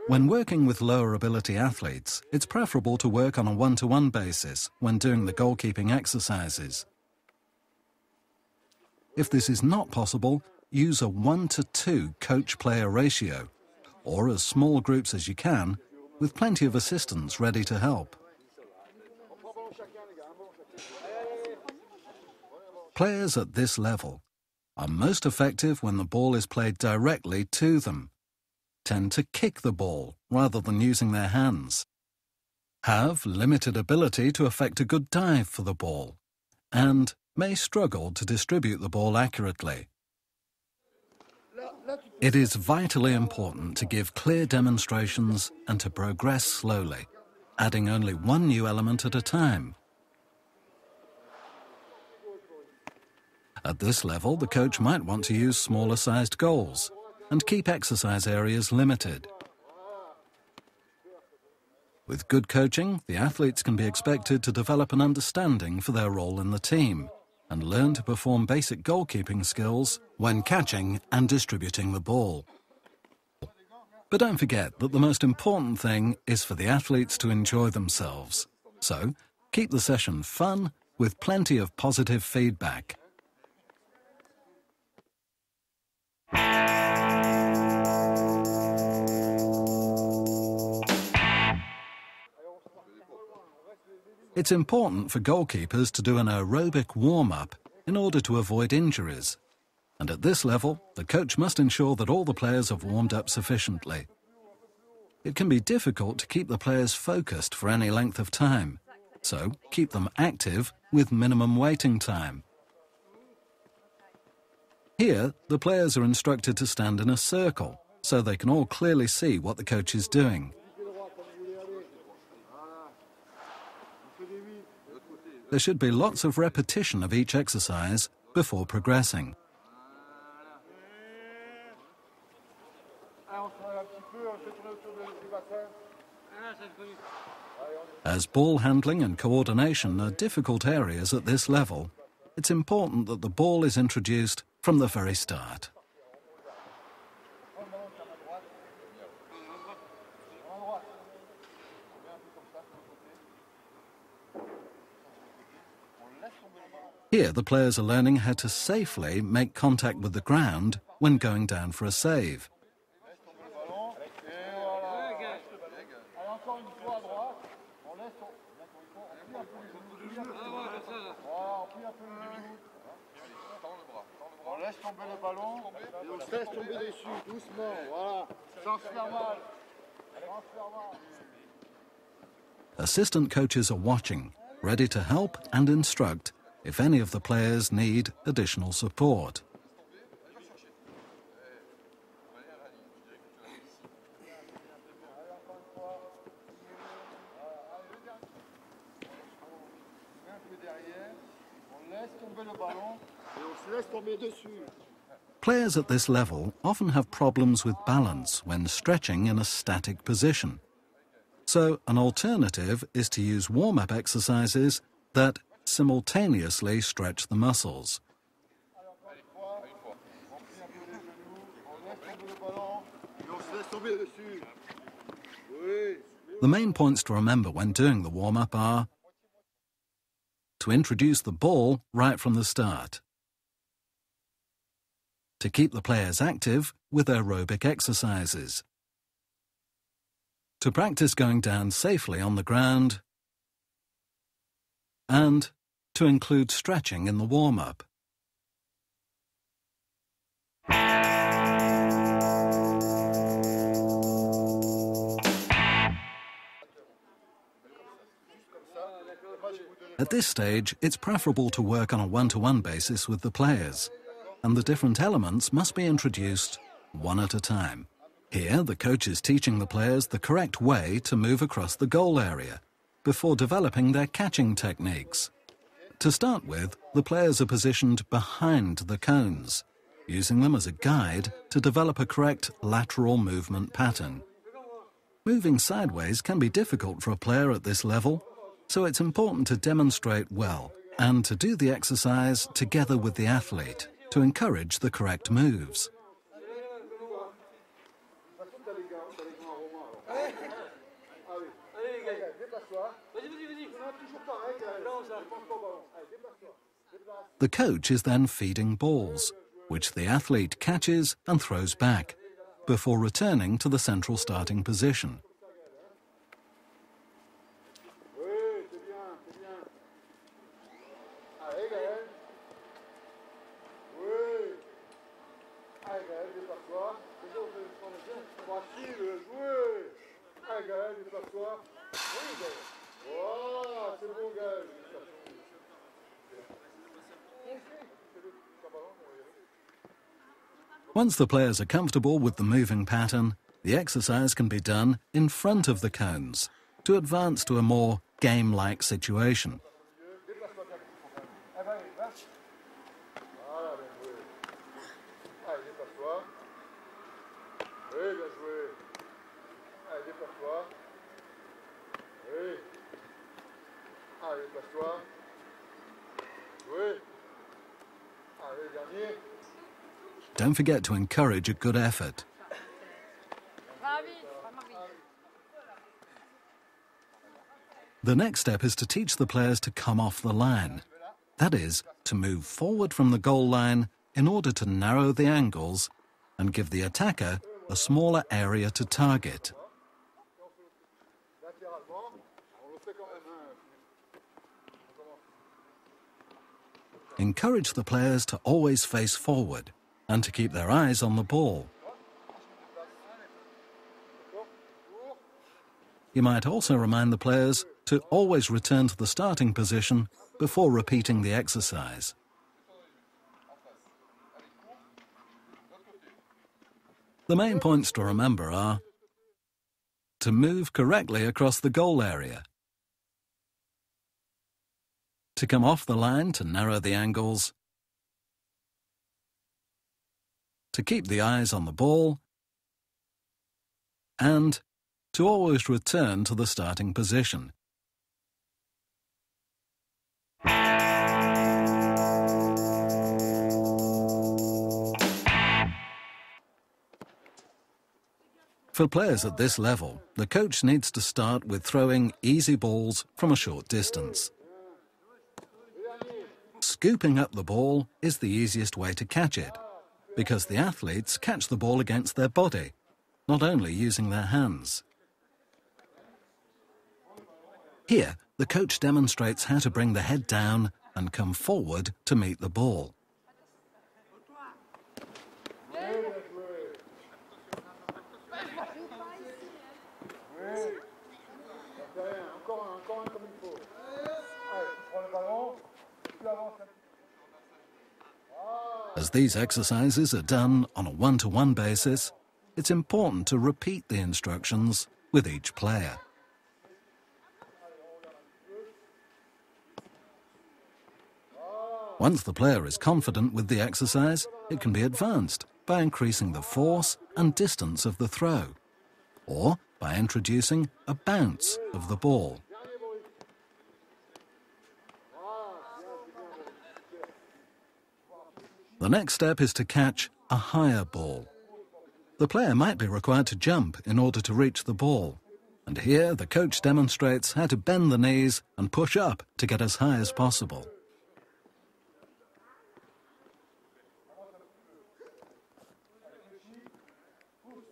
When working with lower ability athletes, it's preferable to work on a one-to-one basis when doing the goalkeeping exercises. If this is not possible, use a 1-to-2 coach-player ratio, or as small groups as you can, with plenty of assistants ready to help. Players at this level are most effective when the ball is played directly to them, tend to kick the ball rather than using their hands, have limited ability to effect a good dive for the ball, and may struggle to distribute the ball accurately. It is vitally important to give clear demonstrations and to progress slowly, adding only one new element at a time. At this level, the coach might want to use smaller-sized goals and keep exercise areas limited. With good coaching, the athletes can be expected to develop an understanding for their role in the team and learn to perform basic goalkeeping skills when catching and distributing the ball. But don't forget that the most important thing is for the athletes to enjoy themselves. So, keep the session fun with plenty of positive feedback. It's important for goalkeepers to do an aerobic warm-up in order to avoid injuries. And at this level, the coach must ensure that all the players have warmed up sufficiently. It can be difficult to keep the players focused for any length of time, so keep them active with minimum waiting time. Here, the players are instructed to stand in a circle, so they can all clearly see what the coach is doing. There should be lots of repetition of each exercise before progressing. As ball handling and coordination are difficult areas at this level, it's important that the ball is introduced from the very start. Here, the players are learning how to safely make contact with the ground when going down for a save. Assistant coaches are watching, ready to help and instruct if any of the players need additional support. Players at this level often have problems with balance when stretching in a static position. So an alternative is to use warm-up exercises that simultaneously stretch the muscles. The main points to remember when doing the warm-up are to introduce the ball right from the start, to keep the players active with aerobic exercises, to practice going down safely on the ground, and to include stretching in the warm-up. At this stage, it's preferable to work on a one-to-one basis with the players, and the different elements must be introduced one at a time. Here, the coach is teaching the players the correct way to move across the goal area before developing their catching techniques. To start with, the players are positioned behind the cones, using them as a guide to develop a correct lateral movement pattern. Moving sideways can be difficult for a player at this level, so it's important to demonstrate well and to do the exercise together with the athlete to encourage the correct moves. The coach is then feeding balls, which the athlete catches and throws back, before returning to the central starting position. Once the players are comfortable with the moving pattern, the exercise can be done in front of the cones to advance to a more game-like situation. Don't forget to encourage a good effort. The next step is to teach the players to come off the line. That is, to move forward from the goal line in order to narrow the angles and give the attacker a smaller area to target. Encourage the players to always face forward and to keep their eyes on the ball. You might also remind the players to always return to the starting position before repeating the exercise. The main points to remember are to move correctly across the goal area, to come off the line to narrow the angles, to keep the eyes on the ball, and to always return to the starting position. For players at this level, the coach needs to start with throwing easy balls from a short distance. Scooping up the ball is the easiest way to catch it, because the athletes catch the ball against their body, not only using their hands. Here, the coach demonstrates how to bring the head down and come forward to meet the ball. As these exercises are done on a one-to-one basis, it's important to repeat the instructions with each player. Once the player is confident with the exercise, it can be advanced by increasing the force and distance of the throw, or by introducing a bounce of the ball. The next step is to catch a higher ball. The player might be required to jump in order to reach the ball, and here the coach demonstrates how to bend the knees and push up to get as high as possible.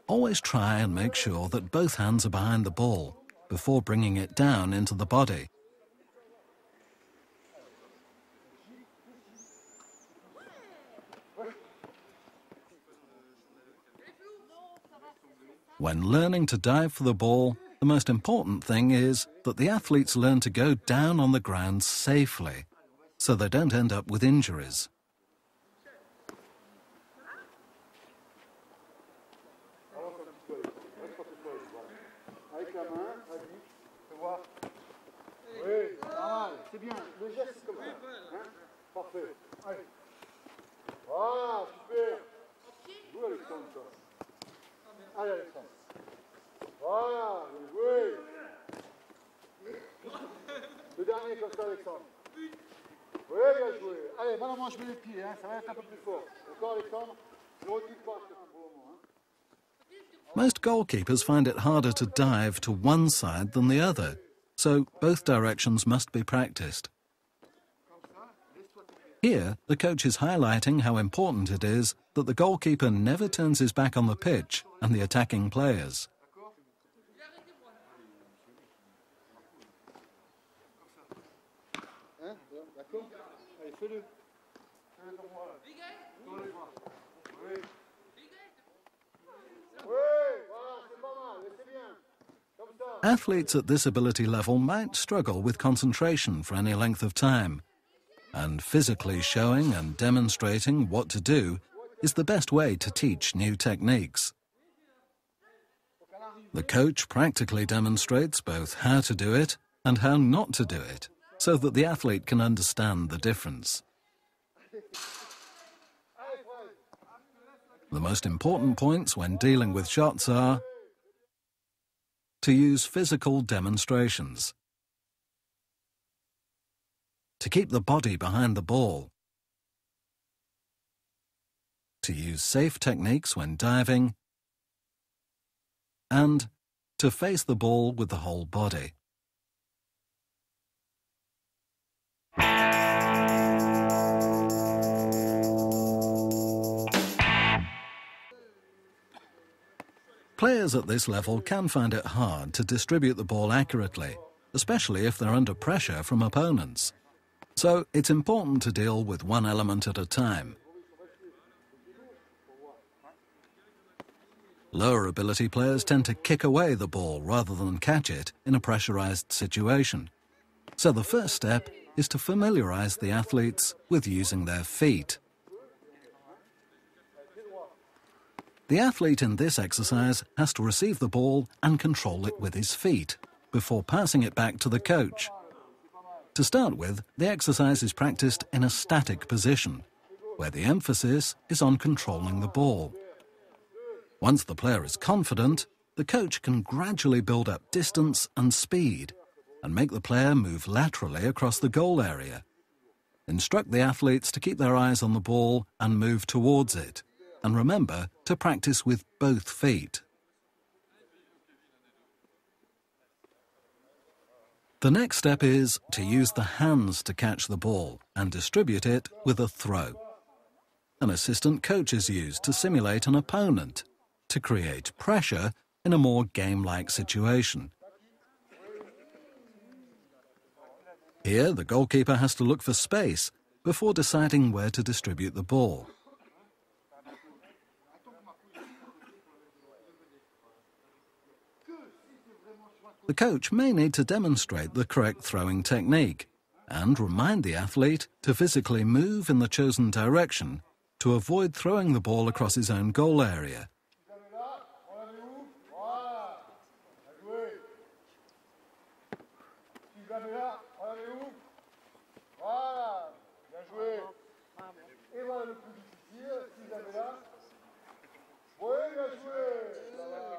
Always try and make sure that both hands are behind the ball before bringing it down into the body. When learning to dive for the ball, the most important thing is that the athletes learn to go down on the ground safely, so they don't end up with injuries. Le dernier comme ça, Alexandre. Oui, bien joué. Allez, maintenant je mets les pieds, hein. Ça va être un peu plus fort. D'accord, Alexandre? Ne recule pas pour le moment. Most goalkeepers find it harder to dive to one side than the other, so both directions must be practiced. Here, the coach is highlighting how important it is that the goalkeeper never turns his back on the pitch and the attacking players. Athletes at this ability level might struggle with concentration for any length of time, and physically showing and demonstrating what to do is the best way to teach new techniques. The coach practically demonstrates both how to do it and how not to do it, so that the athlete can understand the difference. The most important points when dealing with shots are to use physical demonstrations, to keep the body behind the ball, to use safe techniques when diving, and to face the ball with the whole body. Players at this level can find it hard to distribute the ball accurately, especially if they're under pressure from opponents. So it's important to deal with one element at a time. Lower ability players tend to kick away the ball rather than catch it in a pressurized situation. So the first step is to familiarize the athletes with using their feet. The athlete in this exercise has to receive the ball and control it with his feet before passing it back to the coach. To start with, the exercise is practiced in a static position, where the emphasis is on controlling the ball. Once the player is confident, the coach can gradually build up distance and speed and make the player move laterally across the goal area. Instruct the athletes to keep their eyes on the ball and move towards it. And remember to practice with both feet. The next step is to use the hands to catch the ball and distribute it with a throw. An assistant coach is used to simulate an opponent, to create pressure in a more game-like situation. Here, the goalkeeper has to look for space before deciding where to distribute the ball. The coach may need to demonstrate the correct throwing technique and remind the athlete to physically move in the chosen direction to avoid throwing the ball across his own goal area.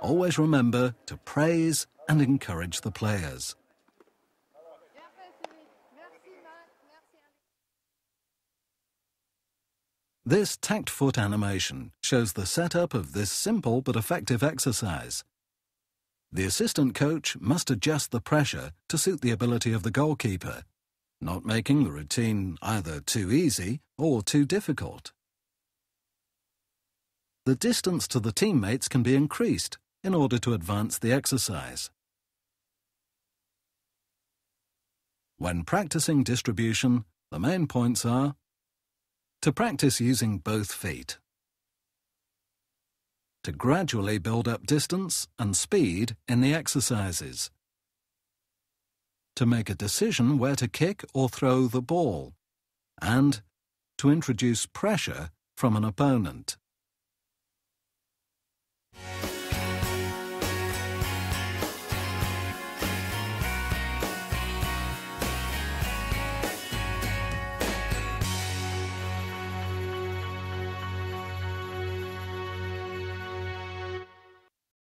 Always remember to praise and encourage the players. This tact foot animation shows the setup of this simple but effective exercise. The assistant coach must adjust the pressure to suit the ability of the goalkeeper, not making the routine either too easy or too difficult. The distance to the teammates can be increased in order to advance the exercise. When practicing distribution, the main points are to practice using both feet, to gradually build up distance and speed in the exercises, to make a decision where to kick or throw the ball, and to introduce pressure from an opponent.